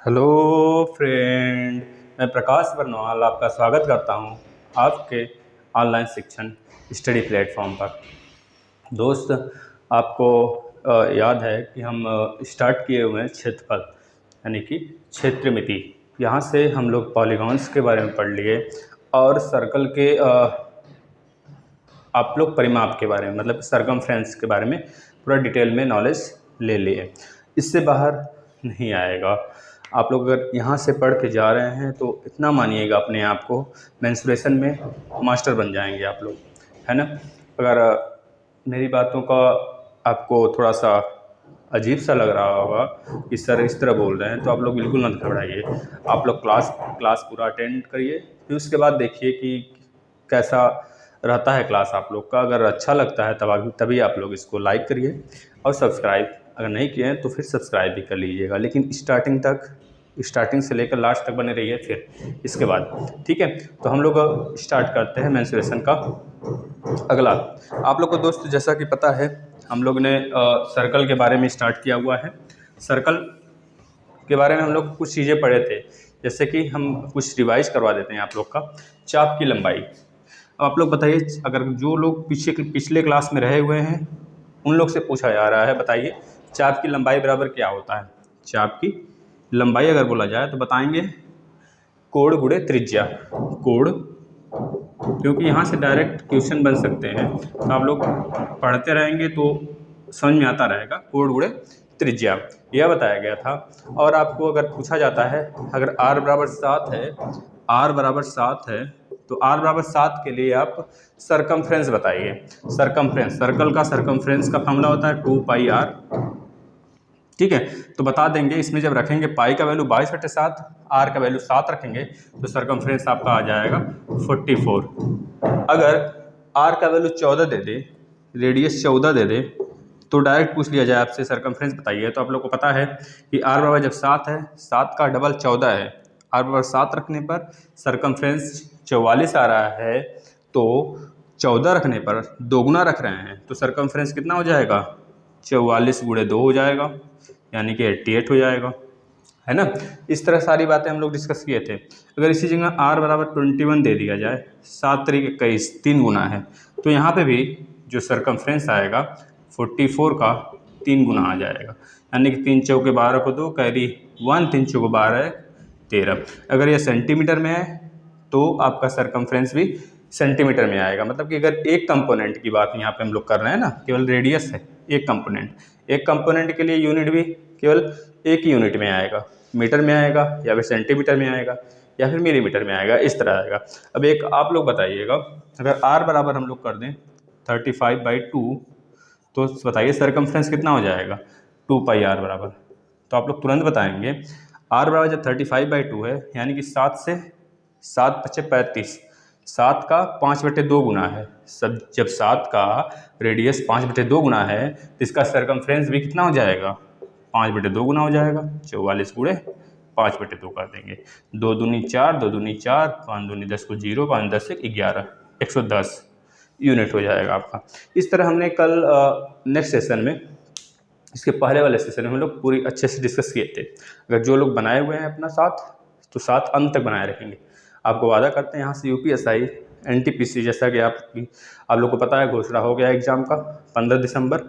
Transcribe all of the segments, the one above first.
Hello friend, मैं प्रकाश बरनवाल आपका स्वागत करता हूं आपके ऑनलाइन शिक्षण स्टडी प्लेटफॉर्म पर। दोस्त, आपको याद है कि हम स्टार्ट किए हुए हैं क्षेत्रफल यानी कि क्षेत्रमिति। यहाँ से हम लोग पॉलीगॉन्स के बारे में पढ़ लिए और सर्कल के आप लोग परिमाप के बारे में मतलब सरकमफ्रेंस के बारे में पूरा डिटेल में नॉलेज ले लिए। इससे बाहर नहीं आएगा। आप लोग अगर यहाँ से पढ़ के जा रहे हैं तो इतना मानिएगा अपने आप को, मेंसुरेशन में मास्टर बन जाएंगे आप लोग, है ना। अगर मेरी बातों का आपको थोड़ा सा अजीब सा लग रहा होगा कि सर इस तरह बोल रहे हैं, तो आप लोग बिल्कुल मत घबराइए। आप लोग क्लास पूरा अटेंड करिए, फिर उसके बाद देखिए कि कैसा रहता है क्लास आप लोग का। अगर अच्छा लगता है तभी आप लोग इसको लाइक करिए और सब्सक्राइब अगर नहीं किए हैं तो फिर सब्सक्राइब भी कर लीजिएगा। लेकिन स्टार्टिंग से लेकर लास्ट तक बने रहिए फिर इसके बाद, ठीक है। तो हम लोग स्टार्ट करते हैं मेंसुरेशन का। अगला आप लोग को दोस्त जैसा कि पता है, हम लोग ने सर्कल के बारे में स्टार्ट किया हुआ है। सर्कल के बारे में हम लोग कुछ चीज़ें पढ़े थे, जैसे कि हम कुछ रिवाइज करवा देते हैं आप लोग का। चाप की लंबाई, अब आप लोग बताइए, अगर जो लोग पिछले क्लास में रहे हुए हैं उन लोग से पूछा जा रहा है, बताइए चाप की लंबाई बराबर क्या होता है। चाप की लंबाई अगर बोला जाए तो बताएंगे कोण गुणे त्रिज्या। कोण, क्योंकि यहाँ से डायरेक्ट क्वेश्चन बन सकते हैं, तो आप लोग पढ़ते रहेंगे तो समझ में आता रहेगा। कोण गुणे त्रिज्या यह बताया गया था। और आपको अगर पूछा जाता है, अगर r बराबर 7 है, r बराबर 7 है तो r बराबर 7 के लिए आप सरकमफ्रेंस बताइए। सरकमफ्रेंस, सर्कल का सरकमफ्रेंस का फॉर्मूला होता है 2πr, ठीक है। तो बता देंगे, इसमें जब रखेंगे पाई का वैल्यू 22/7, आर का वैल्यू 7 रखेंगे तो सरकमफ्रेंस आपका आ जाएगा 44। अगर आर का वैल्यू 14 दे दे, रेडियस 14 दे दे, तो डायरेक्ट पूछ लिया जाए आपसे सरकमफ्रेंस बताइए, तो आप लोग को पता है कि आर बराबर जब 7 है, 7 का डबल 14 है, आर बराबर 7 रखने पर सरकमफ्रेंस 44 आ रहा है, तो 14 रखने पर दोगुना रख रहे हैं तो सरकमफ्रेंस कितना हो जाएगा, 44 गुणे 2 हो जाएगा, यानी कि 88 हो जाएगा, है ना। इस तरह सारी बातें हम लोग डिस्कस किए थे। अगर इसी जगह r बराबर 21 दे दिया जाए, 7 तरीके 21, 3 गुना है, तो यहाँ पे भी जो सरकमफ्रेंस आएगा 44 का 3 गुना आ जाएगा, यानी कि 3 चौके 12 को 2 कैरी 1, 3 चौके 12 13। अगर यह सेंटीमीटर में है तो आपका सरकमफ्रेंस भी सेंटीमीटर में आएगा। मतलब कि अगर एक कंपोनेंट की बात यहाँ पे हम लोग कर रहे हैं ना, केवल रेडियस है, एक कंपोनेंट के लिए यूनिट भी केवल एक ही यूनिट में आएगा, मीटर में आएगा या फिर सेंटीमीटर में आएगा या फिर मिलीमीटर में आएगा, इस तरह आएगा। अब एक आप लोग बताइएगा, अगर r बराबर हम लोग कर दें 35/2, तो बताइए सरकमफ्रेंस कितना हो जाएगा, 2πr बराबर। तो आप लोग तुरंत बताएंगे r बराबर जब 35/2 है, यानी कि 7 से 7 × 35, 7 का 5/2 गुना है। सब जब 7 का रेडियस 5/2 गुना है तो इसका सरकमफ्रेंस भी कितना हो जाएगा, 5/2 गुना हो जाएगा, 44 गुणे 5/2 कर देंगे। 2 दूनी 4, 2 दूनी 4, 5 दूनी 10 को 0, 5 10 1 11, 110 यूनिट हो जाएगा आपका। इस तरह हमने कल नेक्स्ट सेशन में, इसके पहले वाले सेशन में हम लोग पूरी अच्छे से डिस्कस किए थे। अगर जो लोग बनाए हुए हैं अपना साथ, तो साथ अंत तक बनाए रखेंगे। आपको वादा करते हैं यहाँ से यूपीएसआई एनटीपीसी, जैसा कि आप लोग को पता है घोषणा हो गया एग्ज़ाम का 15 दिसंबर।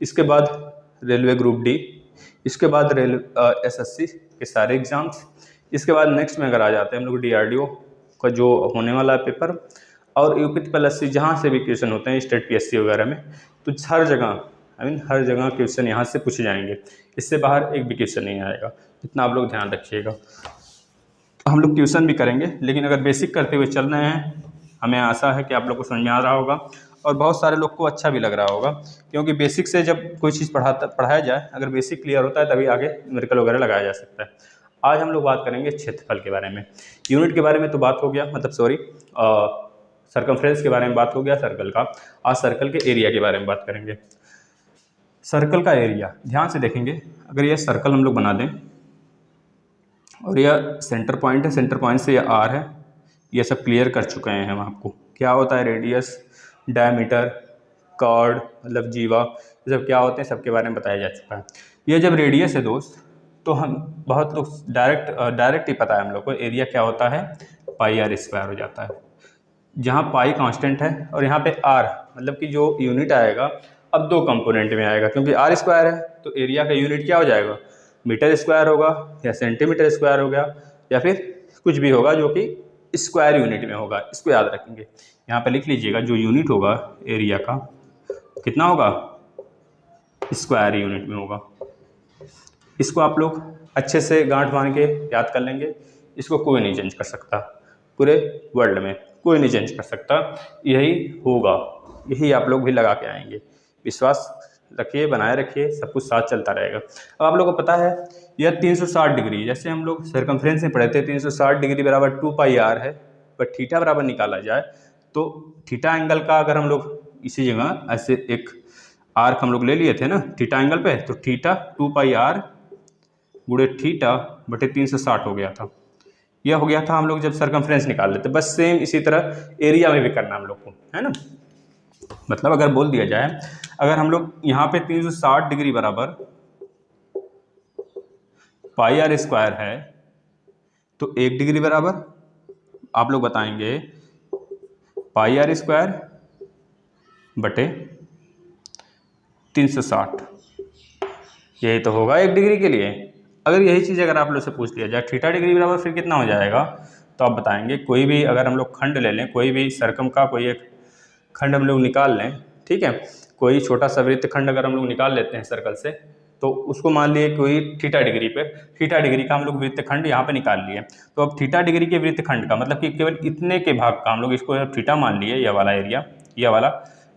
इसके बाद रेलवे ग्रुप डी, इसके बाद एसएससी के सारे एग्ज़ाम्स, इसके बाद नेक्स्ट में अगर आ जाते हैं हम लोग डीआरडीओ का जो होने वाला है पेपर, और यूपी पीएससी जहाँ से भी क्वेश्चन होते हैं स्टेट पीएससी वगैरह में, तो हर जगह क्वेश्चन यहाँ से पूछे जाएंगे। इससे बाहर एक भी क्वेश्चन नहीं आएगा, इतना आप लोग ध्यान रखिएगा। हम लोग ट्यूशन भी करेंगे, लेकिन अगर बेसिक करते हुए चल रहे हैं, हमें आशा है कि आप लोग को समझ में आ रहा होगा और बहुत सारे लोग को अच्छा भी लग रहा होगा, क्योंकि बेसिक से जब कोई चीज़ पढ़ाया जाए, अगर बेसिक क्लियर होता है तभी आगे न्यूमेरिकल वगैरह लगाया जा सकता है। आज हम लोग बात करेंगे क्षेत्रफल के बारे में। यूनिट के बारे में तो बात हो गया, मतलब सॉरी सरकमफ्रेंस के बारे में बात हो गया सर्कल का। आज सर्कल के एरिया के बारे में बात करेंगे। सर्कल का एरिया ध्यान से देखेंगे, अगर यह सर्कल हम लोग बना दें और यह सेंटर पॉइंट है, सेंटर पॉइंट से यह आर है, ये सब क्लियर कर चुके हैं हम आपको। क्या होता है रेडियस, डायमीटर, कॉर्ड मतलब जीवा, ये सब क्या होते हैं सबके बारे में बताया जा चुका है। ये जब रेडियस है दोस्त, तो हम बहुत लोग डायरेक्ट ही पता है हम लोग को एरिया क्या होता है, पाई आर स्क्वायर हो जाता है, जहाँ पाई कांस्टेंट है और यहाँ पे आर मतलब कि जो यूनिट आएगा अब दो कंपोनेंट में आएगा, क्योंकि आर स्क्वायर है तो एरिया का यूनिट क्या हो जाएगा, मीटर स्क्वायर होगा या सेंटीमीटर स्क्वायर हो गया या फिर कुछ भी होगा जो कि स्क्वायर यूनिट में होगा। इसको याद रखेंगे, यहाँ पे लिख लीजिएगा जो यूनिट होगा एरिया का कितना होगा, स्क्वायर यूनिट में होगा। इसको आप लोग अच्छे से गांठ बांध के याद कर लेंगे, इसको कोई नहीं चेंज कर सकता, पूरे वर्ल्ड में कोई नहीं चेंज कर सकता, यही होगा, यही आप लोग भी लगा के आएंगे। विश्वास रखिए, बनाए रखिए, सब कुछ साथ चलता रहेगा। अब आप लोगों को पता है यह 360 डिग्री, जैसे हम लोग सर्कमफ्रेंस में पढ़े थे 360 डिग्री बराबर 2 पाई आर है, पर थीटा बराबर निकाला जाए तो थीटा एंगल का अगर हम लोग इसी जगह ऐसे एक आर्क हम लोग ले लिए थे ना थीटा एंगल पे, तो थीटा 2 पाई आर गुणे थीटा बटे 360 हो गया था। यह हो गया था हम लोग जब सर्कमफ्रेंस निकाल लेते। बस सेम इसी तरह एरिया में भी करना हम लोग को, है ना। मतलब अगर बोल दिया जाए, अगर हम लोग यहाँ पे 360 डिग्री बराबर पाई आर स्क्वायर है तो 1 डिग्री बराबर आप लोग बताएंगे पाई आर स्क्वायर बटे 360, यही तो होगा 1 डिग्री के लिए। अगर यही चीज़ अगर आप लोग से पूछ लिया जाए थीटा डिग्री बराबर फिर कितना हो जाएगा, तो आप बताएंगे कोई भी अगर हम लोग खंड ले लें, कोई भी सर्कम का कोई एक खंड हम लोग निकाल लें, ठीक है, कोई छोटा सा वृत्त खंड अगर हम लोग निकाल लेते हैं सर्कल से, तो उसको मान लिए कोई थीटा डिग्री पे, थीटा डिग्री का हम लोग वृत्त खंड यहाँ पे निकाल लिए, तो अब थीटा डिग्री के वृत्त खंड का मतलब कि केवल इतने के भाग का हम लोग इसको थीटा मान लिए, यह वाला एरिया, यह वाला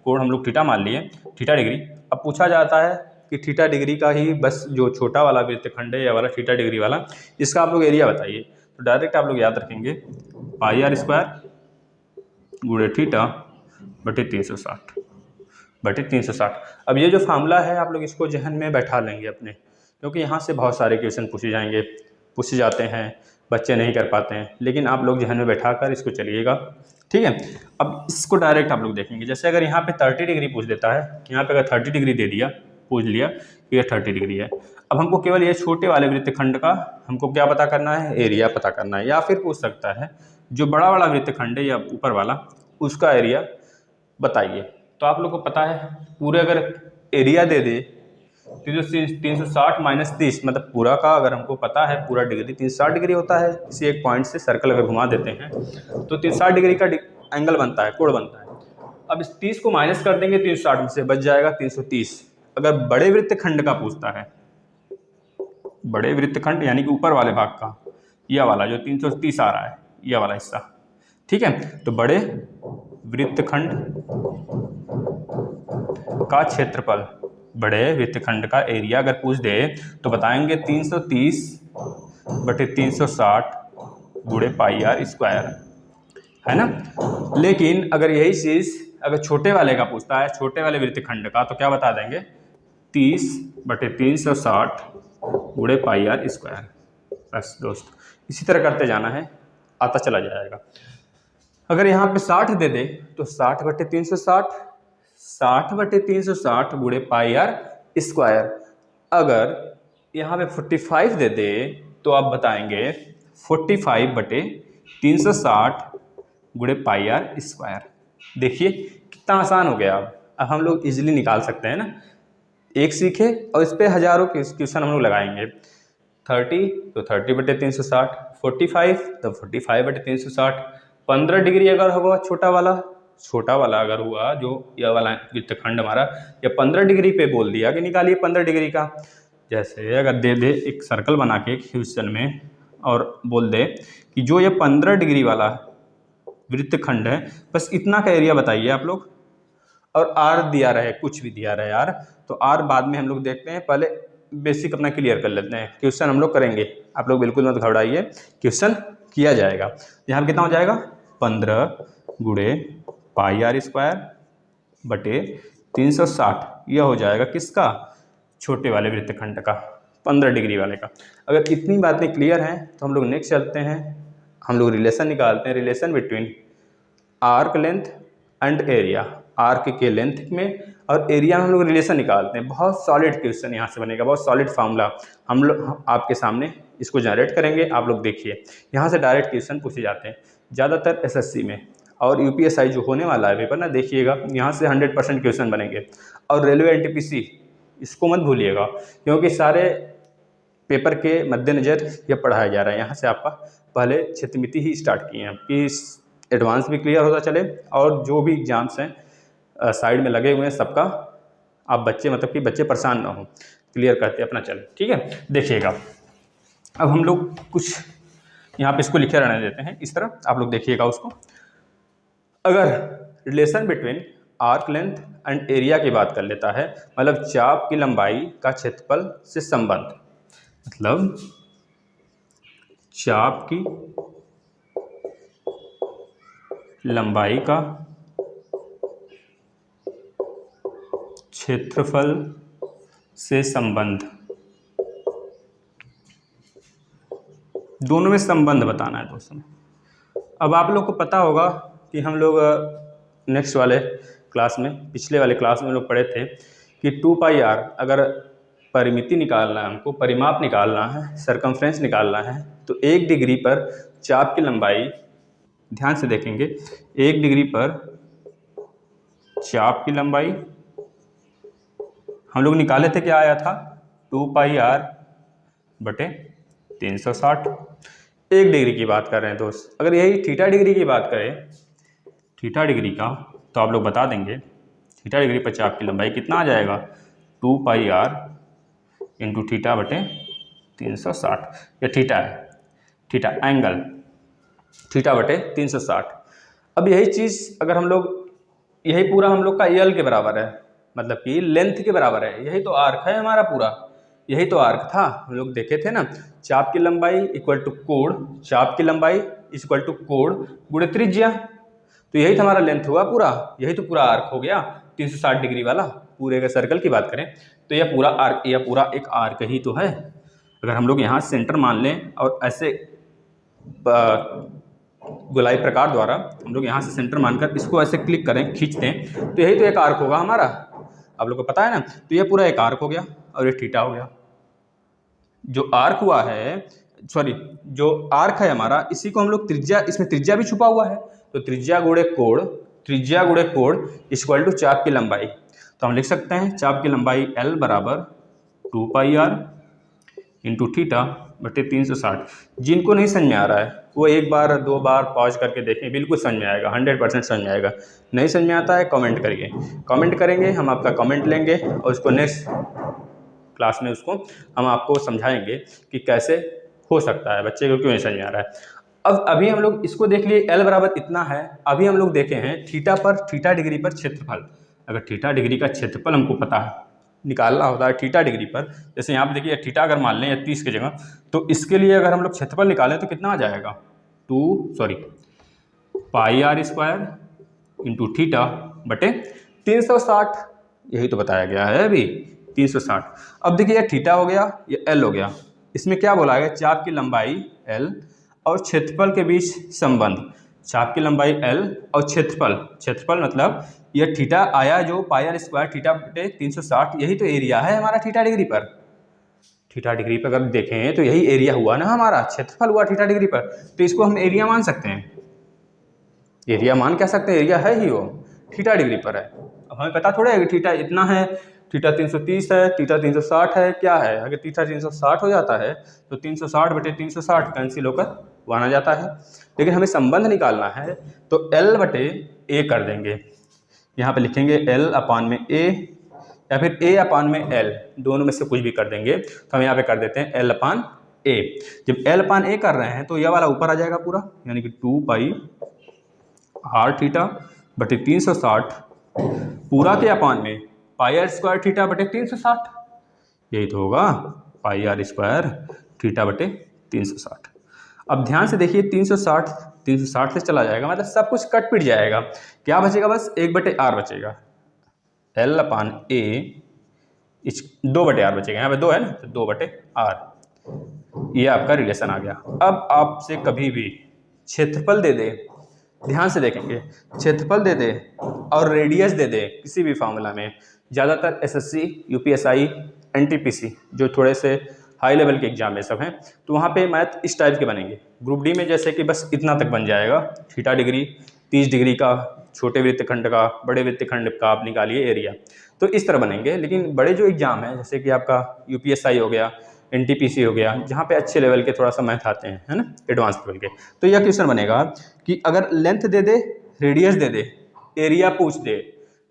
कोण हम लोग थीटा मान लिए, थीटा डिग्री। अब पूछा जाता है कि थीटा डिग्री का ही बस जो छोटा वाला वृत्त खंड है यह वाला थीटा डिग्री वाला, इसका आप लोग एरिया बताइए। तो डायरेक्ट आप लोग याद रखेंगे पाई आर स्क्वायर गुणे थीटा बटे 360। अब ये जो फार्मूला है आप लोग इसको जहन में बैठा लेंगे अपने, क्योंकि यहाँ से बहुत सारे क्वेश्चन पूछे जाते हैं, बच्चे नहीं कर पाते हैं, लेकिन आप लोग जहन में बैठा कर इसको चलिएगा, ठीक है। अब इसको डायरेक्ट आप लोग देखेंगे, जैसे अगर यहाँ पे 30 डिग्री पूछ देता है, यहाँ पे अगर 30 डिग्री दे दिया, पूछ लिया कि ये 30 डिग्री है, अब हमको केवल ये छोटे वाले वृत्तखंड का हमको क्या पता करना है, एरिया पता करना है। या फिर पूछ सकता है जो बड़ा वाला वृत्तखंड है या ऊपर वाला उसका एरिया बताइए। तो आप लोग को पता है पूरे अगर एरिया दे दे तो जो 360 माइनस 30 मतलब पूरा का अगर हमको पता है पूरा डिग्री 360 डिग्री होता है, किसी एक पॉइंट से सर्कल अगर घुमा देते हैं तो 360 डिग्री का एंगल बनता है, कोण बनता है। अब इस 30 को माइनस कर देंगे 360 में से, बच जाएगा 330। अगर बड़े वृत्तखंड का पूछता है, बड़े वृत्तखंड यानी कि ऊपर वाले भाग का, यह वाला जो 330 आ रहा है, यह वाला हिस्सा, ठीक है, तो बड़े वृत्तखंड का क्षेत्रफल, बड़े वृत्तखंड का एरिया अगर पूछ दे तो बताएंगे 330 बटे 360 गुणे पाई आर स्क्वायर, है ना। लेकिन अगर यही चीज़ अगर छोटे वाले का पूछता है, छोटे वाले वृत्तखंड का, तो क्या बता देंगे 30 बटे 360 गुणे पाई आर स्क्वायर। बस दोस्त इसी तरह करते जाना है, आता चला जाएगा। अगर यहाँ पे 60 दे दे तो 60 बटे 360, 60 बटे 360 गुणे पाई आर स्क्वायर। अगर यहाँ पे 45 दे दे तो आप बताएंगे 45 बटे 360 गुणे पाई आर स्क्वायर। देखिए कितना आसान हो गया। अब हम लोग इजीली निकाल सकते हैं ना, एक सीखे और इस पर हजारों क्वेश्चन हम लोग लगाएंगे। 30 तो 30 बटे 360, 45 तो 45 बटे 360, 15 डिग्री अगर होगा छोटा वाला अगर हुआ जो यह वाला वृत्तखंड हमारा, या 15 डिग्री पे बोल दिया कि निकालिए 15 डिग्री का। जैसे अगर दे दे एक सर्कल बना के क्वेश्चन में और बोल दे कि जो ये 15 डिग्री वाला वृत्तखंड है बस इतना का एरिया बताइए आप लोग, और आर दिया रहे, कुछ भी दिया रहे आर, तो आर बाद में हम लोग देखते हैं, पहले बेसिक अपना क्लियर कर लेते हैं। क्वेश्चन हम लोग करेंगे, आप लोग बिल्कुल मत घबराइए, क्वेश्चन किया जाएगा। यहाँ कितना हो जाएगा 15 गुणे पाई आर स्क्वायर बटे 360, यह हो जाएगा किसका, छोटे वाले वृत्तखंड का, 15 डिग्री वाले का। अगर इतनी बातें क्लियर हैं तो हम लोग नेक्स्ट चलते हैं, हम लोग रिलेशन निकालते हैं, relation between arc length and area. Arc के लेंथ में और एरिया में हम लोग रिलेशन निकालते हैं। बहुत सॉलिड क्वेश्चन यहाँ से बनेगा, बहुत सॉलिड फार्मूला हम लोग आपके सामने इसको जनरेट करेंगे। आप लोग देखिए, यहाँ से डायरेक्ट क्वेश्चन पूछे जाते हैं ज़्यादातर एसएससी में, और यूपीएसआई जो होने वाला है पेपर ना, देखिएगा यहाँ से 100% क्वेश्चन बनेंगे। और रेलवे एनटीपीसी इसको मत भूलिएगा, क्योंकि सारे पेपर के मद्देनज़र ये पढ़ाया जा रहा है। यहाँ से आपका पहले क्षेत्रमिति ही स्टार्ट किए हैं कि एडवांस भी क्लियर होता चले, और जो भी एग्जाम्स हैं साइड में लगे हुए हैं सबका आप बच्चे, मतलब कि बच्चे परेशान ना हो, क्लियर करते अपना चले। ठीक है, देखिएगा अब हम लोग कुछ यहाँ पे इसको लिखे रहने देते हैं इस तरह, आप लोग देखिएगा उसको। अगर relation between arc length and area की बात कर लेता है, मतलब चाप की लंबाई का क्षेत्रफल से संबंध, मतलब चाप की लंबाई का क्षेत्रफल से संबंध, दोनों में संबंध बताना है दोस्तों। अब आप लोग को पता होगा कि हम लोग नेक्स्ट वाले क्लास में, पिछले वाले क्लास में लोग पढ़े थे कि 2πr अगर परिमिति निकालना है, हमको परिमाप निकालना है, सरकमफ्रेंस निकालना है, तो 1 डिग्री पर चाप की लंबाई, ध्यान से देखेंगे, 1 डिग्री पर चाप की लंबाई हम लोग निकाले थे, क्या आया था 2πr बटे 360। 1 डिग्री की बात कर रहे हैं दोस्त। अगर यही थीटा डिग्री की बात करें, थीटा डिग्री का, तो आप लोग बता देंगे थीटा डिग्री पर चाप की लंबाई कितना आ जाएगा, 2πr इंटू थीटा बटे 360। ये थीटा है, थीटा एंगल, थीटा बटे 360। अब यही चीज़ अगर हम लोग, यही पूरा हम लोग का एल के बराबर है, मतलब कि लेंथ के बराबर है, यही तो आर्क है हमारा पूरा, यही तो आर्क था। हम लोग देखे थे ना, चाप की लंबाई इक्वल टू कोण, चाप की लंबाई इक्वल टू कोण गुणे त्रिज्या, तो यही तो हमारा लेंथ हुआ पूरा, यही तो पूरा आर्क हो गया 360 डिग्री वाला। पूरे का सर्कल की बात करें तो यह पूरा आर्क, यह पूरा एक आर्क ही तो है। अगर हम लोग यहाँ सेंटर मान लें और ऐसे गोलाई प्रकार द्वारा हम लोग यहाँ से सेंटर मानकर इसको ऐसे क्लिक करें, खींच दें, तो यही तो एक आर्क होगा हमारा। आप लोग को पता है ना, तो यह पूरा एक आर्क हो गया और ये थीटा हो गया। जो आर्क हुआ है, सॉरी, जो आर्क है हमारा, इसी को हम लोग त्रिज्या, इसमें त्रिज्या भी छुपा हुआ है, तो त्रिज्या गुणे कोण, त्रिज्या गुणे कोण इक्वल टू चाप की लंबाई। तो हम लिख सकते हैं चाप की लंबाई L बराबर 2πr इंटू थीटा बटे 360। जिनको नहीं समझ में आ रहा है वो एक बार 2 बार पॉज करके देखें, बिल्कुल समझ में आएगा, 100% समझ में आएगा। नहीं समझ में आता है कमेंट करिए, कमेंट करेंगे, हम आपका कमेंट लेंगे और उसको नेक्स्ट क्लास में उसको हम आपको समझाएंगे कि कैसे हो सकता है, बच्चे को क्यों नहीं समझ में आ रहा है। अब अभी हम लोग इसको देख लिए, L बराबर इतना है। अभी हम लोग देखे हैं थीटा पर, थीटा डिग्री पर क्षेत्रफल। अगर थीटा डिग्री का क्षेत्रफल हमको पता है, निकालना होता है थीटा डिग्री पर, जैसे यहाँ पे देखिए थीटा अगर मान लें 30 की जगह, तो इसके लिए अगर हम लोग क्षेत्रफल निकालें तो कितना आ जाएगा, πr² इंटू थीटा बटे 360, यही तो बताया गया है अभी 360। अब देखिए ये थीटा हो गया, ये L हो गया, इसमें क्या बोला गया, चाप की लंबाई L और क्षेत्रफल के बीच संबंध। चाप की लंबाई L और क्षेत्रफल, क्षेत्रफल मतलब यह थीटा आया जो πr² थीटा बटे 360, यही तो एरिया है हमारा थीटा डिग्री पर। थीटा डिग्री पर अगर देखें तो यही एरिया हुआ ना हमारा, क्षेत्रफल हुआ थीटा डिग्री पर, तो इसको हम एरिया मान सकते हैं, एरिया मान कह सकते हैं, एरिया है ही वो, थीटा डिग्री पर है। अब हमें पता थोड़ा है कि थीटा इतना है, थीटा 330 है, थीटा 360 है, क्या है, अगर थीटा 360 हो जाता है तो 360 बटे 360 कैंसिल होकर 1 आ जाता है। लेकिन हमें संबंध निकालना है तो L बटे A कर देंगे, यहाँ पे लिखेंगे L अपान में A या फिर A अपान में L, दोनों में से कुछ भी कर देंगे। तो हम यहाँ पे कर देते हैं L अपान A। जब L अपान A कर रहे हैं तो यह वाला ऊपर आ जाएगा पूरा, यानी कि 2πr थीटा बटे 360 पूरा के अपान में πr² थीटा बटे 360, यही तो होगा πr² थीटा बटे 360। अब ध्यान से देखिए 360 से चला जाएगा, मतलब सब कुछ कट पिट जाएगा, क्या बचेगा, बस 1/r बचेगा, L अपान A 2/r बचेगा, यहाँ पे 2 है ना, तो 2/r, ये आपका रिलेशन आ गया। अब आपसे कभी भी क्षेत्रफल दे दे ध्यान से देखेंगे, क्षेत्रफल दे दे और रेडियस दे दे किसी भी फार्मूला में, ज़्यादातर एसएससी, यूपीएसआई, एनटीपीसी जो थोड़े से हाई लेवल के एग्जाम में सब हैं, तो वहाँ पे मैथ इस टाइप के बनेंगे। ग्रुप डी में जैसे कि बस इतना तक बन जाएगा, थीटा डिग्री, 30 डिग्री का, छोटे वृत्तखंड का, बड़े वृत्तखंड का आप निकालिए एरिया, तो इस तरह बनेंगे। लेकिन बड़े जो एग्जाम है जैसे कि आपका यूपीएसआई हो गया, एनटीपीसी हो गया, जहाँ पे अच्छे लेवल के थोड़ा सा मैथ आते हैं, है ना, एडवांस लेवल के, तो यह क्वेश्चन बनेगा कि अगर लेंथ दे दे, रेडियस दे दे, एरिया पूछ दे,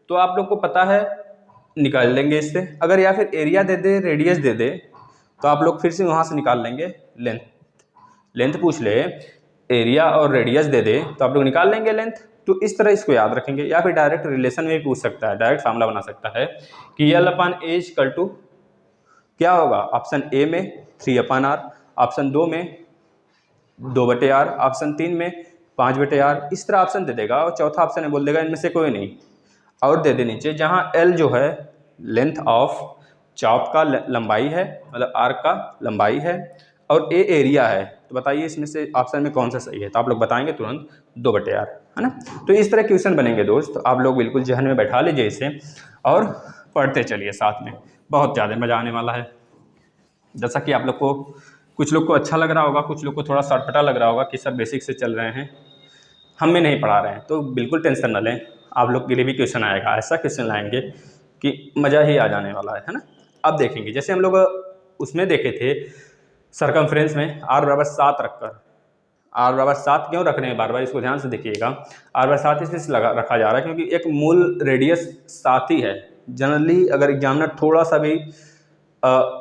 तो आप लोग को पता है निकाल लेंगे इससे। अगर या फिर एरिया दे दे, रेडियस दे दे, तो आप लोग फिर से वहाँ से निकाल लेंगे लेंथ। लेंथ पूछ ले, एरिया और रेडियस दे दे, तो आप लोग निकाल लेंगे लेंथ। तो इस तरह इसको याद रखेंगे। या फिर डायरेक्ट रिलेशन में भी पूछ सकता है, डायरेक्ट फार्मूला बना सकता है कि L/A इक्वल टू क्या होगा, ऑप्शन ए में 3/R, ऑप्शन 2 में 2/R, ऑप्शन 3 में 5/R, इस तरह ऑप्शन दे देगा। और चौथा ऑप्शन में बोल देगा इनमें से कोई नहीं, और दे दे नीचे जहाँ L जो है लेंथ ऑफ चॉप का लंबाई है, मतलब आर्क का लंबाई है, और A एरिया है। तो बताइए इसमें से ऑप्शन में कौन सा सही है, तो आप लोग बताएंगे तुरंत 2/R, है ना। तो इस तरह क्वेश्चन बनेंगे दोस्त, आप लोग बिल्कुल जहन में बैठा लीजिए इसे और पढ़ते चलिए साथ में, बहुत ज़्यादा मज़ा आने वाला है। जैसा कि आप लोग को, कुछ लोग को अच्छा लग रहा होगा, कुछ लोग को थोड़ा शॉर्टकटा लग रहा होगा कि सब बेसिक से चल रहे हैं, हम में नहीं पढ़ा रहे हैं, तो बिल्कुल टेंशन न लें, आप लोग के लिए भी क्वेश्चन आएगा, ऐसा क्वेश्चन लाएंगे कि मज़ा ही आ जाने वाला है ना। अब देखेंगे, जैसे हम लोग उसमें देखे थे सरकमफ्रेंस में R/7 रखकर, R/7 क्यों रख रहे हैं बार बार, इसको ध्यान से देखिएगा। R/7 इसलिए रखा जा रहा है क्योंकि एक मूल रेडियस 7 ही है। जनरली अगर एग्जामिनर थोड़ा सा भी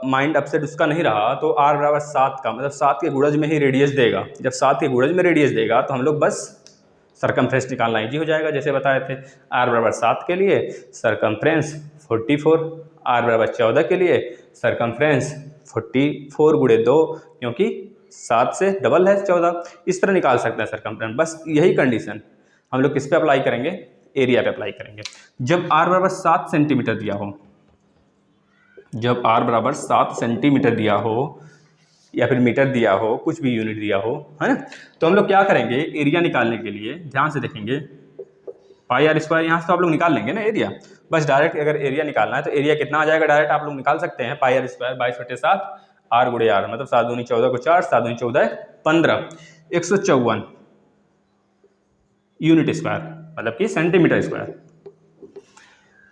माइंड अपसेट उसका नहीं रहा तो R/7 का मतलब 7 के गुणज में ही रेडियस देगा। जब 7 के गुणज में रेडियस देगा तो हम लोग बस सरकमफ्रेंस निकालना ईजी हो जाएगा। जैसे बताए थे R/7 के लिए सरकमफ्रेंस 44, R/14 के लिए सरकमफ्रेंस 44 गुणे 2, क्योंकि 7 से डबल है 14, इस तरह निकाल सकते हैं सरकमफ्रेंस। बस यही कंडीशन हम लोग किस पे अप्लाई करेंगे, एरिया पे अप्लाई करेंगे। जब R/7 सेंटीमीटर दिया हो, जब R/7 सेंटीमीटर दिया हो या फिर मीटर दिया हो, कुछ भी यूनिट दिया हो, है ना, तो हम लोग क्या करेंगे एरिया निकालने के लिए, ध्यान से देखेंगे, πr², यहाँ से तो आप लोग निकाल लेंगे ना एरिया। बस डायरेक्ट अगर एरिया निकालना है तो एरिया कितना आ जाएगा, डायरेक्ट आप लोग निकाल सकते हैं πr² 22/7 R गुणे R, मतलब 7 दूनी 14 को 4, 7 दूनी 14 15, 154 यूनिट स्क्वायर, मतलब कि सेंटीमीटर स्क्वायर,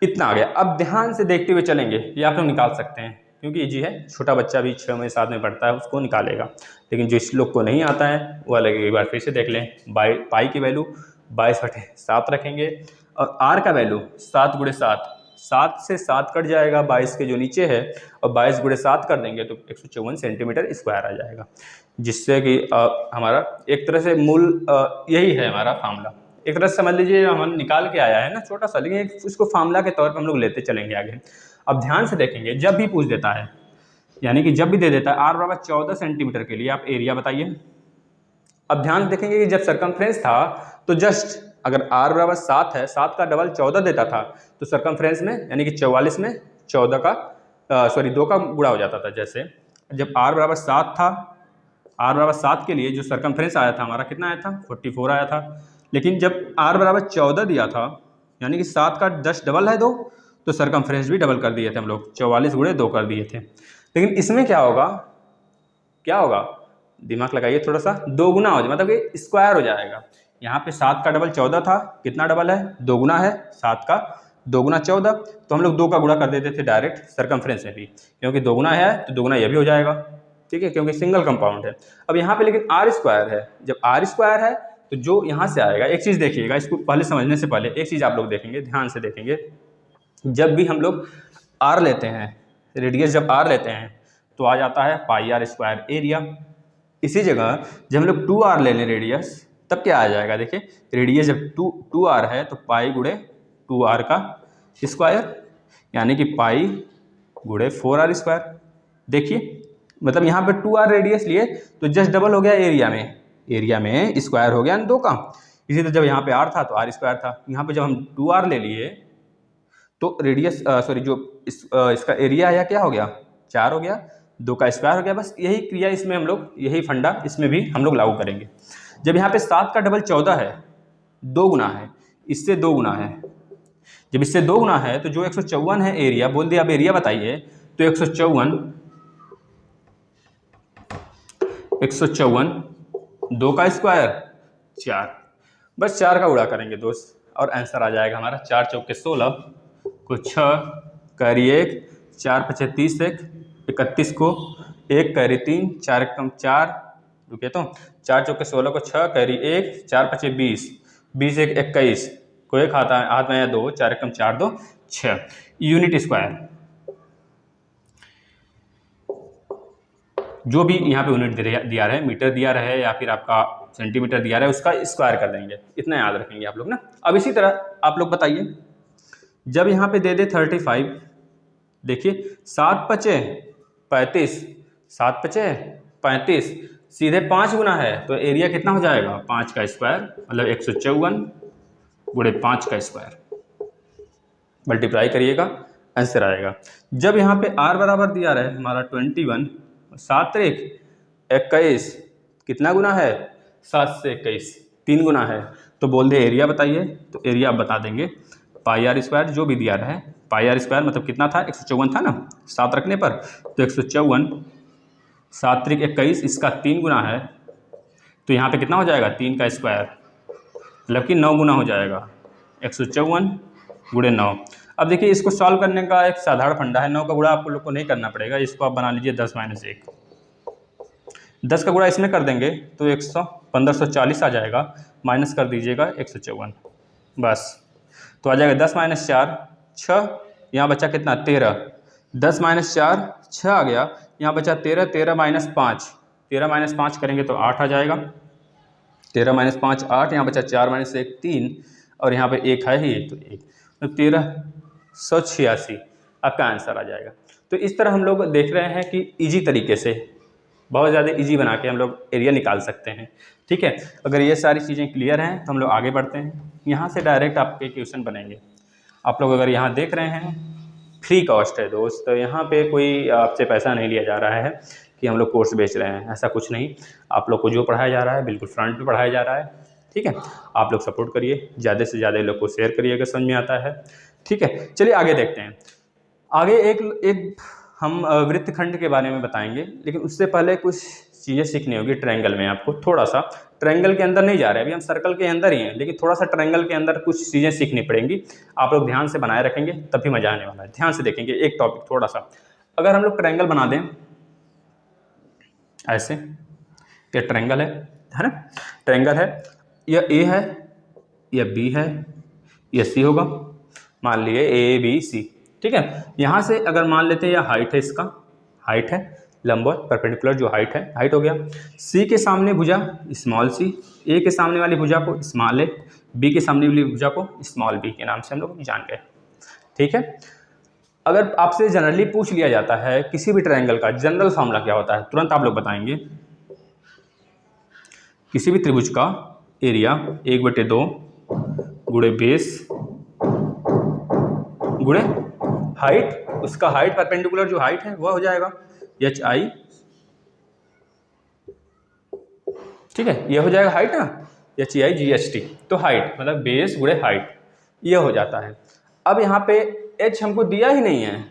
इतना आ गया। अब ध्यान से देखते हुए चलेंगे, ये आप लोग निकाल सकते हैं क्योंकि इजी है, छोटा बच्चा भी 6 में 7 में पढ़ता है उसको निकालेगा। लेकिन जिस लोग को नहीं आता है वो अलग एक बार फिर से देख लें। पाई की वैल्यू 22/7 रखेंगे और आर का वैल्यू 7 गुणे 7, 7 से 7 कट जाएगा 22 के जो नीचे है, और 22 गुणे 7 कर देंगे तो 154 सेंटीमीटर स्क्वायर आ जाएगा। जिससे कि हमारा एक तरह से मूल यही है हमारा फार्मूला। एक तरह से समझ लीजिए हम निकाल के आया है ना छोटा सा, लेकिन उसको फार्मूला के तौर पर हम लोग लेते चलेंगे आगे। अब ध्यान से देखेंगे, जब भी पूछ देता है, यानी कि जब भी दे देता है R/14 सेंटीमीटर के लिए आप एरिया बताइए। अब ध्यान से देखेंगे कि जब सरकमफ्रेंस था तो जस्ट अगर R/7 है, 7 का डबल 14 देता था, तो सरकमफ्रेंस में यानी कि 44 में 14 का 2 का गुणा हो जाता था। जैसे जब R/7 था, R/7 के लिए जो सरकमफ्रेंस आया था हमारा कितना आया था, 44 आया था। लेकिन जब R/14 दिया था, यानी कि 7 का 10 डबल है 2, तो सरकमफ्रेंस भी डबल कर दिए थे हम लोग, 44 गुणे 2 कर दिए थे। लेकिन इसमें क्या होगा, क्या होगा, दिमाग लगाइए थोड़ा सा, 2 गुना हो जाए, मतलब कि स्क्वायर हो जाएगा। यहाँ पे 7 का डबल 14 था, कितना डबल है, 2 गुना है, 7 का 2 गुना 14, तो हम लोग 2 का गुणा कर देते थे डायरेक्ट सरकमफ्रेंस में भी, क्योंकि 2 गुना है तो 2 गुना यह भी हो जाएगा, ठीक है, क्योंकि सिंगल कंपाउंड है। अब यहाँ पे लेकिन R² है, जब R² है तो जो यहाँ से आएगा, एक चीज़ देखिएगा, इसको पहले समझने से पहले एक चीज़ आप लोग देखेंगे, ध्यान से देखेंगे, जब भी हम लोग R लेते हैं, रेडियस जब R लेते हैं तो आ जाता है πr² एरिया। इसी जगह जब हम लोग 2R ले लें रेडियस, तब क्या आ जाएगा, देखिए रेडियस जब 2R है तो पाई गुणे 2R का स्क्वायर, यानी कि पाई गुणे 4R²। देखिए मतलब यहाँ पे 2R रेडियस लिए तो जस्ट डबल हो गया एरिया में, एरिया में स्क्वायर हो गया 2 का। इसी तरह जब यहाँ पे R था तो R² था, यहाँ पे जब हम 2R ले लिए तो रेडियस जो इसका एरिया आया क्या हो गया, 4 हो गया, 2 का स्क्वायर हो गया। बस यही क्रिया इसमें हम लोग, यही फंडा इसमें भी हम लोग लागू करेंगे। जब यहाँ पे 7 का डबल 14 है, 2 गुना है, इससे 2 गुना है। जब इससे 2 गुना है तो जो 154 है एरिया, बोल दिया अब एरिया बताइए, तो 154 2 का स्क्वायर 4, बस 4 का गुणा करेंगे दोस्त और आंसर आ जाएगा हमारा 4 चौके 16 को 6 कैरी 1, 4 पचे 30 1 31 को 1 कैरी 3 4 कम 4 रुके तो 4 चौके 16 को 6 कैरी 1 4 पचे 20 20 1 21 को 1 हाथ में आया 2 4 कम 4 2 6 यूनिट स्क्वायर। जो भी यहाँ पे यूनिट दिया रहे, मीटर दिया रहे या फिर आपका सेंटीमीटर दिया रहे, उसका स्क्वायर कर देंगे, इतना याद रखेंगे आप लोग ना। अब इसी तरह आप लोग बताइए, जब यहाँ पे दे दे 35, देखिए 7 पचे 35 7 पचे 35 सीधे 5 गुना है, तो एरिया कितना हो जाएगा 5 का स्क्वायर, मतलब 154 गुणे 5 का स्क्वायर, मल्टीप्लाई करिएगा आंसर आएगा। जब यहाँ पे r बराबर दिया रहे हमारा 21 7 3 21 कितना गुना है 7 से 21 3 गुना है, तो बोल दे एरिया बताइए, तो एरिया आप बता देंगे पाई आर स्क्वायर, जो भी दिया रहे पाई आर स्क्वायर मतलब कितना था 154 था ना 7 रखने पर, तो 154 7 3 21 इसका 3 गुना है, तो यहाँ पे कितना हो जाएगा 3 का स्क्वायर, मतलब कि 9 गुना हो जाएगा 154 गुणे 9। अब देखिए इसको सॉल्व करने का एक साधारण फंडा है, 9 का गुणा आपको लोग को नहीं करना पड़ेगा, इसको आप बना लीजिए 10 - 1, 10 का गुणा इसमें कर देंगे तो 1540 आ जाएगा, माइनस कर दीजिएगा 154 बस, तो आ जाएगा 10 - 4 6, यहाँ बचा कितना 13, 10 - 4 6 आ गया, यहाँ बचा 13 13 - 5 13 - 5 करेंगे तो 8 आ जाएगा, 13 - 5 8, यहाँ बचा 4 - 1 3 और यहाँ पे 1 है ही तो 1, तो 1386 आपका आंसर आ जाएगा। तो इस तरह हम लोग देख रहे हैं कि इजी तरीके से, बहुत ज़्यादा इजी बना के हम लोग एरिया निकाल सकते हैं, ठीक है। अगर ये सारी चीज़ें क्लियर हैं तो हम लोग आगे बढ़ते हैं। यहाँ से डायरेक्ट आपके क्वेश्चन बनेंगे। आप लोग अगर यहाँ देख रहे हैं फ्री कॉस्ट है दोस्त, तो यहाँ पे कोई आपसे पैसा नहीं लिया जा रहा है कि हम लोग कोर्स बेच रहे हैं, ऐसा कुछ नहीं। आप लोग को जो पढ़ाया जा रहा है बिल्कुल फ्रंट पे पढ़ाया जा रहा है, ठीक है। आप लोग सपोर्ट करिए, ज़्यादा से ज़्यादा लोग को शेयर करिए अगर समझ में आता है, ठीक है। चलिए आगे देखते हैं। आगे एक हम वृत्तखंड के बारे में बताएंगे, लेकिन उससे पहले कुछ चीज़ें सीखनी होगी ट्रायंगल में आपको। थोड़ा सा ट्रायंगल के अंदर नहीं जा रहे, अभी हम सर्कल के अंदर ही हैं, लेकिन थोड़ा सा ट्रायंगल के अंदर कुछ चीज़ें सीखनी पड़ेंगी। आप लोग ध्यान से बनाए रखेंगे तभी मजा आने वाला है। ध्यान से देखेंगे एक टॉपिक थोड़ा सा। अगर हम लोग ट्रायंगल बना दें ऐसे, ये ट्रायंगल है ना, ट्रायंगल है, यह ए है, यह बी है, यह सी होगा, मान लिए ए बी सी, ठीक है। यहाँ से अगर मान लेते हैं यह हाइट है, इसका हाइट है, लंबवत परपेंडिकुलर जो हाइट है, हाइट हो गया। सी के सामने भुजा स्मॉल सी, ए के सामने वाली भुजा को स्मॉल ए, बी के सामने वाली भुजा को स्मॉल बी के नाम से हम लोग जान गए, ठीक है। अगर आपसे जनरली पूछ लिया जाता है किसी भी ट्रायंगल का जनरल फार्मूला क्या होता है, तुरंत आप लोग बताएंगे। किसी भी त्रिभुज का एरिया 1/2 गुणे बेस गुणे हाइट, उसका हाइट परपेंडिकुलर जो हाइट है वह हो जाएगा HI, ठीक है। यह हो जाएगा हाइट ना, HI GHT, तो हाइट मतलब बेस गुणे हाइट, यह हो जाता है। अब यहाँ पे H हमको दिया ही नहीं है,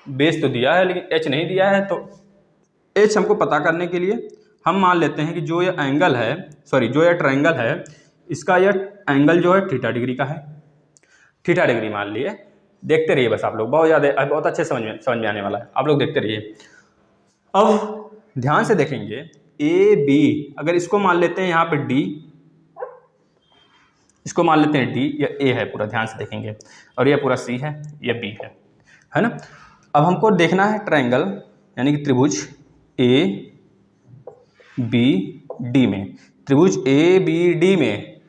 बेस तो दिया है लेकिन H नहीं दिया है, तो H हमको पता करने के लिए हम मान लेते हैं कि जो यह एंगल है, सॉरी जो यह ट्रायंगल है, इसका यह एंगल जो है थीटा डिग्री का है, थीटा डिग्री मान लिए। देखते रहिए बस आप लोग, बहुत अच्छे समझ में आने वाला है, आप लोग देखते रहिए। अब ध्यान से देखेंगे ए बी, अगर इसको मान लेते हैं यहाँ पे D, इसको मान लेते हैं D, यह A है पूरा, ध्यान से देखेंगे, और यह पूरा C है, यह B है ना। अब हमको देखना है ट्रायंगल यानी कि त्रिभुज A B D में, त्रिभुज A B D में,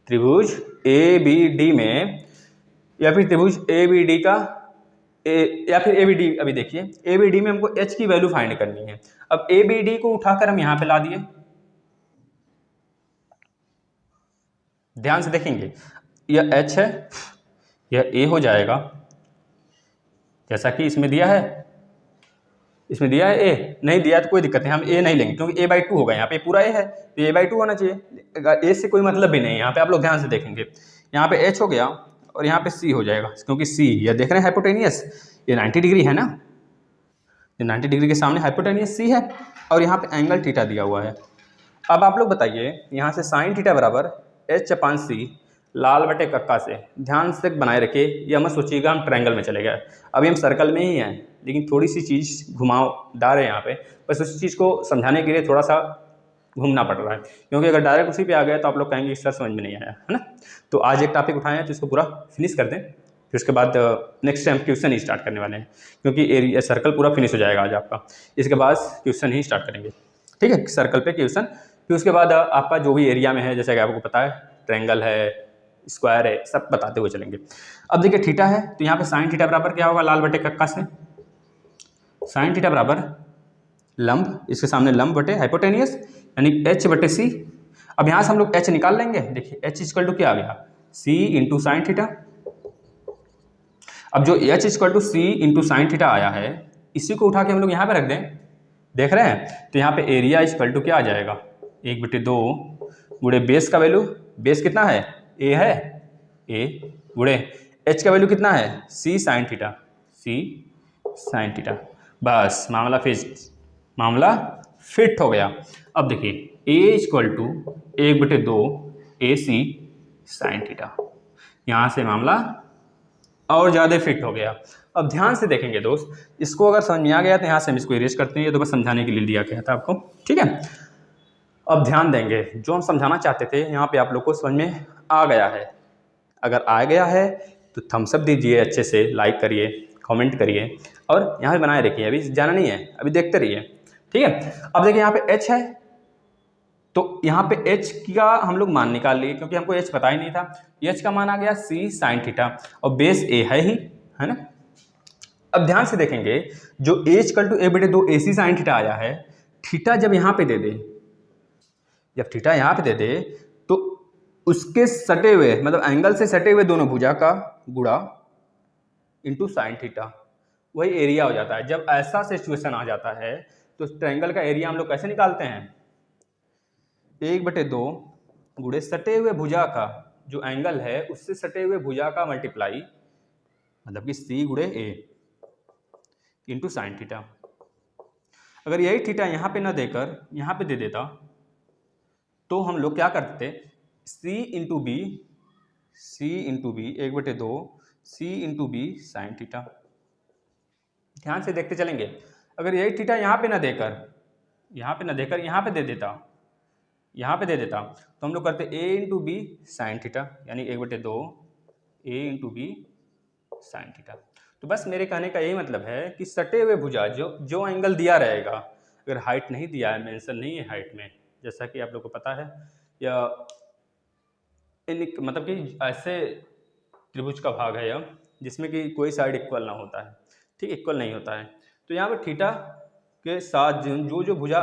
त्रिभुज A B D में, या फिर त्रिभुज ए बी डी का या फिर ए बी डी। अभी देखिए ए बी डी में हमको H की वैल्यू फाइंड करनी है। अब ए बी डी को उठाकर हम यहाँ पे ला दिए, ध्यान से देखेंगे, यह H है, यह A हो जाएगा जैसा कि इसमें दिया है, इसमें दिया है ए, नहीं दिया तो कोई दिक्कत नहीं, हम ए नहीं लेंगे क्योंकि a/2 होगा, यहाँ पे पूरा ए है तो a/2 होना चाहिए। ए से कोई मतलब भी नहीं है, यहाँ पे आप लोग ध्यान से देखेंगे, यहाँ पे h हो गया और यहाँ पे c हो जाएगा, क्योंकि c ये देख रहे हैं हाइपोटेनियस, ये 90 डिग्री है ना, ये 90 डिग्री के सामने हाइपोटेनियस c है और यहाँ पे एंगल थीटा दिया हुआ है। अब आप लोग बताइए, यहाँ से साइन थीटा बराबर h/c लाल बटे कक्का से, ध्यान से बनाए रखिए, ये मत सोचिएगा हम ट्रायंगल में चले गए, अभी हम सर्कल में ही हैं, लेकिन थोड़ी सी चीज़ घुमावदार है यहाँ पे, बस उस चीज़ को समझाने के लिए थोड़ा सा घूमना पड़ रहा है, क्योंकि अगर डायरेक्ट उसी पे आ गए तो आप लोग कहेंगे सर समझ में नहीं आया, है ना। तो आज एक टॉपिक उठाए हैं तो इसको पूरा फिनिश कर दें, फिर उसके बाद नेक्स्ट टाइम क्वेश्चन ही स्टार्ट करने वाले हैं, क्योंकि एरिया सर्कल पूरा फिनिश हो जाएगा आज आपका, इसके बाद क्वेश्चन ही स्टार्ट करेंगे, ठीक है, सर्कल पे क्वेश्चन, फिर उसके बाद आपका जो भी एरिया में है, जैसे कि आपको पता है ट्रायंगल है, स्क्वायर है, सब बताते हुए चलेंगे। अब देखिए थीटा है तो यहाँ पे साइन थीटा बराबर क्या होगा, लाल बटे कक्का से, साइन थीटा बराबर लंब, इसके सामने लंब बटे हाइपोटेनियस यानी h/c। अब यहाँ से हम लोग h निकाल लेंगे, देखिए h इक्वल टू क्या आ गया, c इंटू साइन थीटा। अब जो h equal to c into sine theta आया है, इसी को उठा के हम लोग यहाँ पे रख दें, देख रहे हैं, तो यहाँ पे एरिया इक्वल टू क्या आ जाएगा, 1/2 गुणे बेस का वैल्यू, बेस कितना है a है, a गुणे h का वैल्यू कितना है, c sine theta, c sine theta, बस मामला फिट हो गया। अब देखिए a equal to 1/2 AC sine theta, यहाँ से मामला और ज़्यादा फिट हो गया। अब ध्यान से देखेंगे दोस्त, इसको अगर समझ में आ गया तो यहाँ से हम इसको इरेज करते हैं, ये तो बस समझाने के लिए दिया गया था आपको, ठीक है। अब ध्यान देंगे, जो हम समझाना चाहते थे यहाँ पे आप लोग को समझ में आ गया है, अगर आ गया है तो थम्स अप दीजिए, अच्छे से लाइक करिए, कमेंट करिए और यहाँ पे बनाए रखिए, अभी जाना नहीं है, अभी देखते रहिए, ठीक है। अब देखिए यहाँ पे h है तो यहाँ पे h का हम लोग मान निकाल लिए, क्योंकि हमको h पता ही नहीं था, h का मान आ गया c साइन थीटा और बेस a है ही, है ना। अब ध्यान से देखेंगे, जो a equal to 1/2 AC sine theta आया है, थीटा जब यहाँ पे दे दे, जब थीटा यहाँ पे दे दे तो उसके सटे हुए मतलब एंगल से सटे हुए दोनों भुजा का गुणा इंटू साइन थीटा, वही एरिया हो जाता है। जब ऐसा सिचुएशन आ जाता है तो ट्रायंगल का एरिया हम लोग कैसे निकालते हैं, 1/2 गुणे सटे हुए भुजा का जो एंगल है उससे सटे हुए भुजा का मल्टीप्लाई, मतलब कि c गुणे a इंटू साइन थीटा। अगर यही थीटा यहाँ पे ना देकर यहाँ पे दे देता तो हम लोग क्या करते, c into B, 1/2 c into B sine theta. ध्यान से देखते चलेंगे, अगर यही थीटा यहाँ पे ना देकर यहाँ पे दे देता, यहाँ पे दे देता तो हम लोग करते a into B sine theta, यानी 1/2 a into B sine theta. तो बस मेरे कहने का यही मतलब है कि सटे हुए भुजा जो एंगल दिया रहेगा, अगर हाइट नहीं दिया है, मेंशन नहीं है हाइट में, जैसा कि आप लोग को पता है, या मतलब कि ऐसे त्रिभुज का भाग है यह जिसमें कि कोई साइड इक्वल ना होता है, ठीक, इक्वल नहीं होता है, तो यहाँ पर थीटा के साथ जो भुजा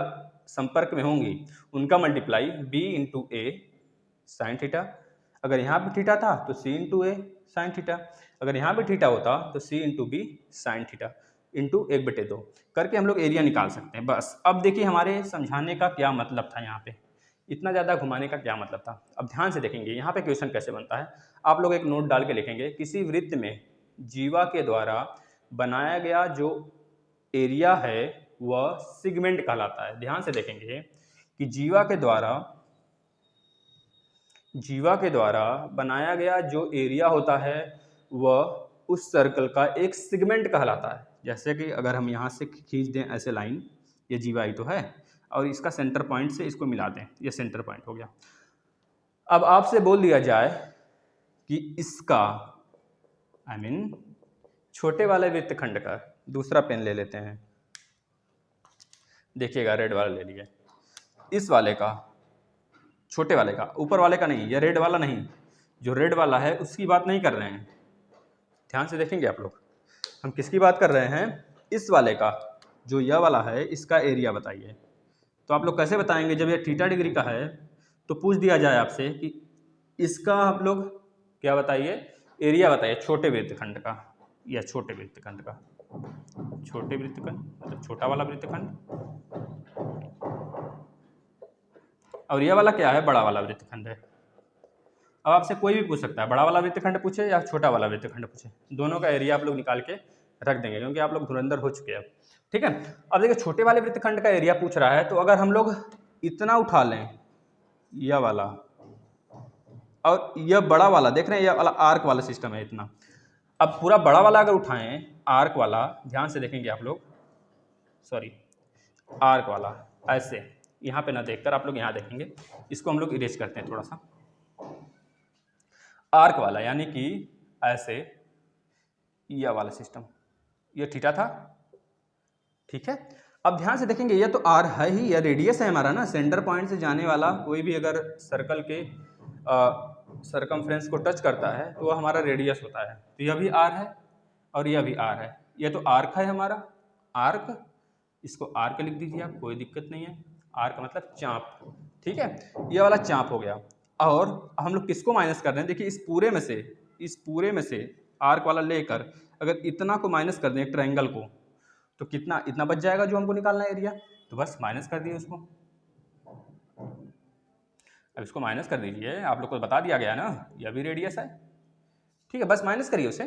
संपर्क में होंगी उनका multiply b into A sine theta. अगर यहाँ पे थीटा था तो c into A sine theta, अगर यहाँ पे थीटा होता तो c into B sine theta into 1/2 करके हम लोग एरिया निकाल सकते हैं। बस अब देखिए हमारे समझाने का क्या मतलब था, यहाँ पे इतना ज़्यादा घुमाने का क्या मतलब था। अब ध्यान से देखेंगे यहाँ पे क्वेश्चन कैसे बनता है, आप लोग एक नोट डाल के लिखेंगे, किसी वृत्त में जीवा के द्वारा बनाया गया जो एरिया है वह सिगमेंट कहलाता है। ध्यान से देखेंगे कि जीवा के द्वारा बनाया गया जो एरिया होता है वह उस सर्कल का एक सिगमेंट कहलाता है। जैसे कि अगर हम यहाँ से खींच दें ऐसे लाइन, ये जीवा ही तो है, और इसका सेंटर पॉइंट से इसको मिला दें, ये सेंटर पॉइंट हो गया। अब आपसे बोल दिया जाए कि इसका छोटे वाले वृत्तखंड का, दूसरा पेन ले लेते हैं, देखिएगा रेड वाला ले लिए, इस वाले का, छोटे वाले का, ऊपर वाले का नहीं, ये रेड वाला नहीं, जो रेड वाला है उसकी बात नहीं कर रहे हैं, ध्यान से देखेंगे आप लोग, हम किसकी बात कर रहे हैं, इस वाले का, जो यह वाला है इसका एरिया बताइए। तो आप लोग कैसे बताएंगे, जब ये थीटा डिग्री का है तो पूछ दिया जाए आपसे कि इसका आप लोग क्या बताइए, एरिया बताइए छोटे वृत्तखंड का या छोटे वृत्तखंड का। छोटे वृत्तखंड मतलब छोटा वाला वृत्तखंड, और यह वाला क्या है, बड़ा वाला वृत्तखंड है। अब आपसे कोई भी पूछ सकता है, बड़ा वाला वृत्तखंड पूछे या छोटा वाला वृत्तखंड पूछे, दोनों का एरिया आप लोग निकाल के रख देंगे, क्योंकि आप लोग धुरंधर हो चुके हैं। ठीक है, अब देखिए छोटे वाले वृत्तखंड का एरिया पूछ रहा है, तो अगर हम लोग इतना उठा लें, यह वाला, और यह बड़ा वाला देख रहे हैं, यह वाला आर्क वाला सिस्टम है इतना। अब पूरा बड़ा वाला अगर उठाएं, आर्क वाला, ध्यान से देखेंगे आप लोग, सॉरी आर्क वाला, ऐसे यहाँ पे ना देखकर आप लोग यहाँ देखेंगे, इसको हम लोग इरेज करते हैं थोड़ा सा। आर्क वाला यानी कि ऐसे, यह वाला सिस्टम, ये थीटा था। ठीक है, अब ध्यान से देखेंगे, ये तो आर है ही, यह रेडियस है हमारा ना, सेंटर पॉइंट से जाने वाला कोई भी अगर सर्कल के सरकमफ्रेंस को टच करता है तो वह हमारा रेडियस होता है। तो यह भी आर है और यह भी आर है, यह तो आर्क है हमारा, आर्क, इसको आर्क लिख दीजिए आप, कोई दिक्कत नहीं है। आर्क मतलब चाप। ठीक है, यह वाला चाप हो गया। और हम लोग किसको माइनस कर रहे हैं, देखिए इस पूरे में से आर्क वाला लेकर अगर इतना को माइनस कर दें ट्रायंगल को, तो कितना, इतना बच जाएगा जो हमको निकालना है एरिया, तो बस माइनस कर दिए उसको। अब इसको माइनस कर दीजिए, आप लोग को बता दिया गया ना, यह भी रेडियस है। ठीक है, बस माइनस करिए उसे।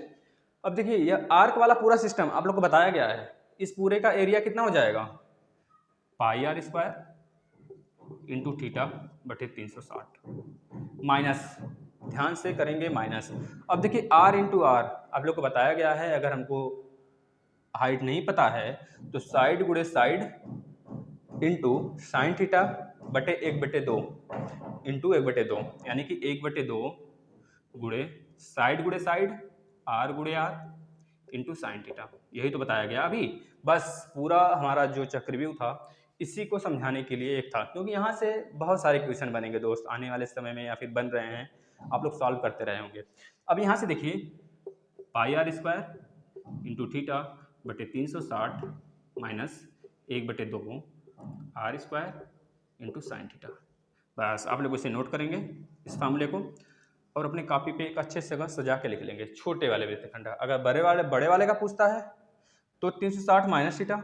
अब देखिए यह आर्क वाला पूरा सिस्टम आप लोग को बताया गया है, इस पूरे का एरिया कितना हो जाएगा, पाई आर स्क्वायर इंटू थीटा बटे 360 माइनस, ध्यान से करेंगे माइनस। अब देखिए आर इंटू आर आप लोग को बताया गया है, अगर हमको हाइट नहीं पता है तो साइड गुणे साइड इंटू साइन थीटा बटे 1/2 इंटू 1/2, यानी कि 1/2 गुणे साइड आर गुणे आर इंटू साइन थीटा, यही तो बताया गया अभी। बस पूरा हमारा जो चक्रव्यूह था इसी को समझाने के लिए एक था, क्योंकि यहाँ से बहुत सारे क्वेश्चन बनेंगे दोस्त आने वाले समय में, या फिर बन रहे हैं, आप लोग सॉल्व करते रहे होंगे। अब यहाँ से देखिए pi R square into theta बटे 360 minus 1/2 R square into sine theta. बस आप लोग इसे नोट करेंगे इस फार्मूले को, और अपने कॉपी पे एक अच्छे से सजा के लिख लेंगे छोटे वाले वृत्तखंड। अगर बड़े वाले का पूछता है तो 360 माइनस थीटा,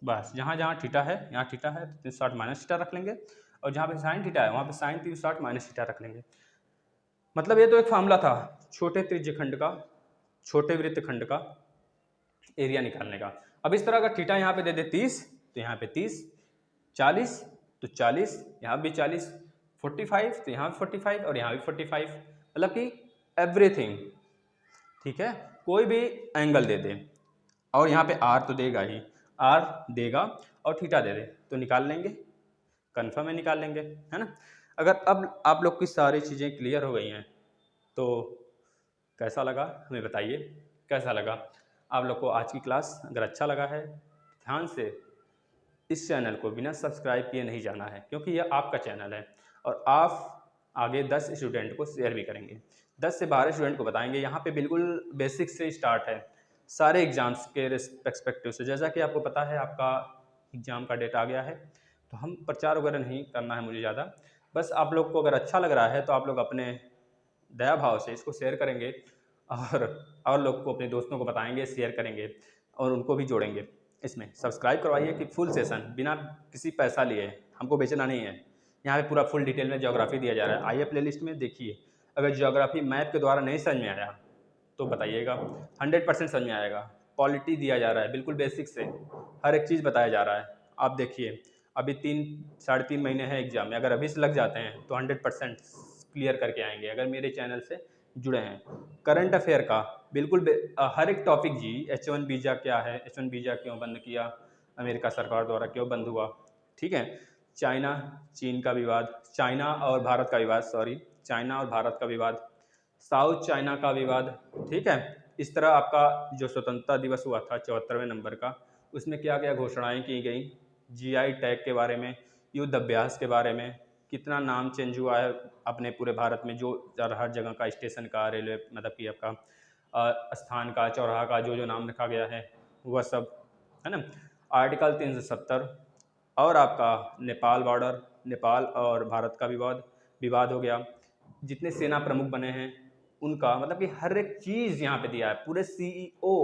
बस जहाँ जहाँ थीटा है, यहाँ थीटा है तो 360 माइनस थीटा रख लेंगे, और जहाँ पे साइन थीटा है वहाँ पे साइन 360 माइनस थीटा रख लेंगे। मतलब ये तो एक फार्मूला था छोटे त्रिज्यखंड का, छोटे वृत्तखंड का एरिया निकालने का। अब इस तरह अगर थीटा यहाँ पे दे दे 30 तो यहाँ पे 30, 40 तो 40, यहाँ भी 40, 45 तो यहाँ भी 45 और यहाँ भी 45, मतलब कि एवरीथिंग। ठीक है, कोई भी एंगल दे दे, और यहाँ पे आर तो देगा ही, आर देगा और थीटा दे दे तो निकाल लेंगे, कन्फर्म है निकाल लेंगे, है ना। अगर अब आप लोग की सारी चीज़ें क्लियर हो गई हैं तो कैसा लगा हमें बताइए, कैसा लगा आप लोग को आज की क्लास। अगर अच्छा लगा है ध्यान से इस चैनल को बिना सब्सक्राइब किए नहीं जाना है, क्योंकि यह आपका चैनल है, और आप आगे 10 स्टूडेंट को शेयर भी करेंगे, 10 से 12 स्टूडेंट को बताएंगे। यहाँ पे बिल्कुल बेसिक से स्टार्ट है सारे एग्ज़ाम्स के पर्सपेक्टिव से। जैसा कि आपको पता है आपका एग्ज़ाम का डेट आ गया है, तो हम प्रचार वगैरह नहीं करना है मुझे ज़्यादा, बस आप लोग को अगर अच्छा लग रहा है तो आप लोग अपने दया भाव से इसको शेयर करेंगे, और लोग को, अपने दोस्तों को बताएंगे, शेयर करेंगे, और उनको भी जोड़ेंगे इसमें। सब्सक्राइब करवाइए कि फुल सेशन बिना किसी पैसा लिए, हमको बेचना नहीं है। यहाँ पे पूरा फुल डिटेल में ज्योग्राफी दिया जा रहा है, आइए प्लेलिस्ट में देखिए। अगर ज्योग्राफी मैप के द्वारा नहीं समझ में आया तो बताइएगा, 100% समझ में आएगा। पॉलिटी दिया जा रहा है बिल्कुल बेसिक से, हर एक चीज़ बताया जा रहा है। आप देखिए अभी 3-3.5 महीने हैं एग्जाम में, अगर अभी से लग जाते हैं तो 100% क्लियर करके आएंगे, अगर मेरे चैनल से जुड़े हैं। करंट अफेयर का बिल्कुल हर एक टॉपिक जी, H1 वीज़ा क्या है, H1 वीज़ा क्यों बंद किया अमेरिका सरकार द्वारा, क्यों बंद हुआ, ठीक है। चीन का विवाद, चाइना और भारत का विवाद, चाइना और भारत का विवाद, साउथ चाइना का विवाद, ठीक है। इस तरह आपका जो स्वतंत्रता दिवस हुआ था 74वें नंबर का, उसमें क्या क्या घोषणाएं की गई, GI टैग के बारे में, युद्ध अभ्यास के बारे में, कितना नाम चेंज हुआ है अपने पूरे भारत में, जो हर जगह का स्टेशन का, रेलवे मतलब कि आपका स्थान का, चौराहा का जो जो नाम रखा गया है वह सब, है ना। आर्टिकल 370, और आपका नेपाल बॉर्डर, नेपाल और भारत का विवाद हो गया। जितने सेना प्रमुख बने हैं उनका मतलब कि हर एक चीज़ यहाँ पे दिया है। पूरे CEO,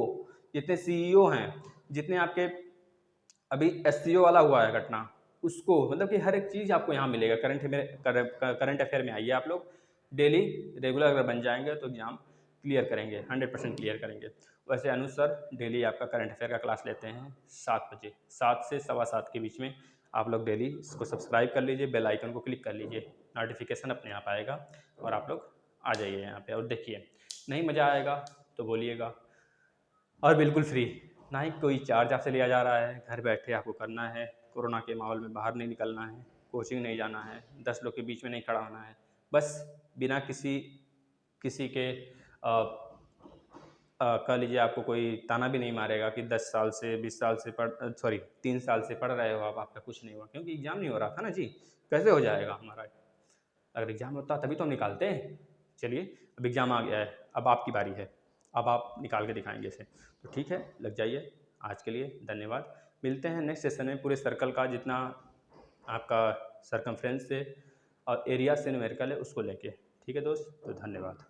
जितने CEO हैं, जितने आपके अभी SCO वाला हुआ है घटना, उसको मतलब कि हर एक चीज़ आपको यहाँ मिलेगा। करंट अफेयर में आइए आप लोग, डेली रेगुलर अगर बन जाएंगे तो एग्ज़ाम क्लियर करेंगे, 100% क्लियर करेंगे। वैसे अनुज सर डेली आपका करंट अफेयर का क्लास लेते हैं 7 बजे, 7 से 7:15 के बीच में। आप लोग डेली इसको सब्सक्राइब कर लीजिए, बेल आइकन को क्लिक कर लीजिए, नोटिफिकेशन अपने आप आएगा और आप लोग आ जाइए यहाँ पे और देखिए। नहीं मज़ा आएगा तो बोलिएगा, और बिल्कुल फ्री, ना ही कोई चार्ज आपसे लिया जा रहा है। घर बैठे आपको करना है, कोरोना के माहौल में बाहर नहीं निकलना है, कोचिंग नहीं जाना है, 10 लोग के बीच में नहीं खड़ा होना है, बस बिना किसी किसी के कह लीजिए आपको कोई ताना भी नहीं मारेगा कि 10 साल से 20 साल से 3 साल से पढ़ रहे हो आप, आपका कुछ नहीं हुआ, क्योंकि एग्ज़ाम नहीं हो रहा था ना जी। कैसे हो जाएगा हमारा? अगर एग्ज़ाम होता तभी तो हम निकालते हैं। चलिए अब एग्ज़ाम आ गया है, अब आपकी बारी है, अब आप निकाल के दिखाएंगे इसे। तो ठीक है, लग जाइए। आज के लिए धन्यवाद। मिलते हैं नेक्स्ट सेशन में पूरे सर्कल का, जितना आपका सरकमफ्रेंस से और एरिया से न्यूमेरिकल है उसको लेके। ठीक है दोस्त, तो धन्यवाद।